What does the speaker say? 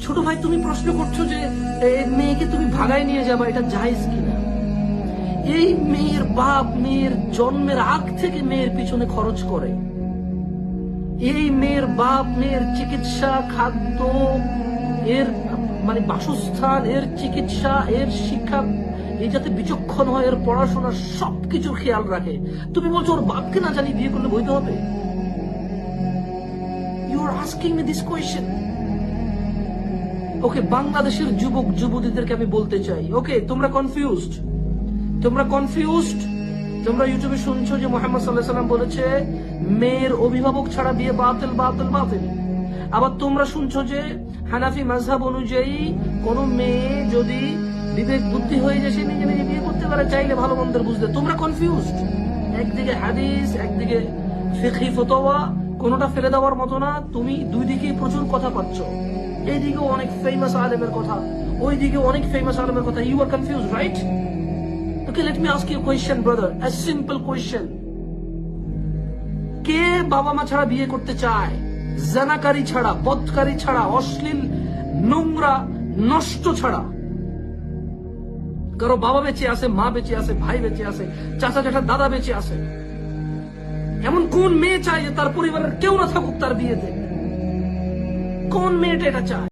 ছোট ভাই তুমি প্রশ্ন করছো যে মেয়েকে তুমি ভাগায় নিয়ে যাবা, এটা জায়েজ কিনা? এই মেয়ের বাপ মেয়ের জন্মের আগ থেকে মেয়ের পিছনে খরচ করে। এই মেয়ের বাপ মেয়ের চিকিৎসা, খাদ্য, এর মানে বাসস্থান, এর চিকিৎসা, এর শিক্ষা, এই যাতে বিচক্ষণ হয়, এর পড়াশোনা, সবকিছুর খেয়াল রাখে। তুমি বলছো ওর বাপকে না জানি বিয়ে করলে বৈধ হবে? You are asking me this question. Okay, বাংলাদেশের যুবক যুবতীদেরকে আমি বলতে চাই, ওকে তোমরা কনফিউজড, তোমরা ইউটিউবে শুনছো যে মুহাম্মদ সাল্লাল্লাহু আলাইহি ওয়াসাল্লাম বলেছে মেয়ের অভিভাবক ছাড়া বিয়ে বাতিল বাতিল বাতিল। আবার তোমরা শুনছো যে হানাফি মাযহাব অনুযায়ী কোন মেয়ে যদি বিবেক বুদ্ধি হয়ে যায় সে নিজে নিজে বিয়ে করতে পারে, চাইলে ভালো মন্দের বুঝতে। তোমরা কনফিউজড, একদিকে হাদিস, একদিকে ফিকহি ফতোয়া, কোনোটা ফেলে দেওয়ার মতো না। তুমি দুই দিকেই প্রচুর কথা পাচ্ছ, এইদিকেও অনেক ফেমাস আলেমের কথা, ওইদিকে অনেক ফেমাস আলেমের কথা। You are confused, right? Okay, let me ask you a question, brother. A simple question. কে বাবা মা ছাড়া বিয়ে করতে চায়? জানাকারী ছাড়া, বদকারী ছাড়া, অশ্লীল নোংরা নষ্ট ছাড়া। কারো বাবা বেঁচে আছে, মা বেঁচে আছে, ভাই বেঁচে আছে, চাচা চাচা দাদা বেঁচে আছে। এমন কোন মেয়ে চায় যে তার পরিবারের কেউ না থাকুক তার বিয়েতে? কোন মেয়েটা এটা চায়?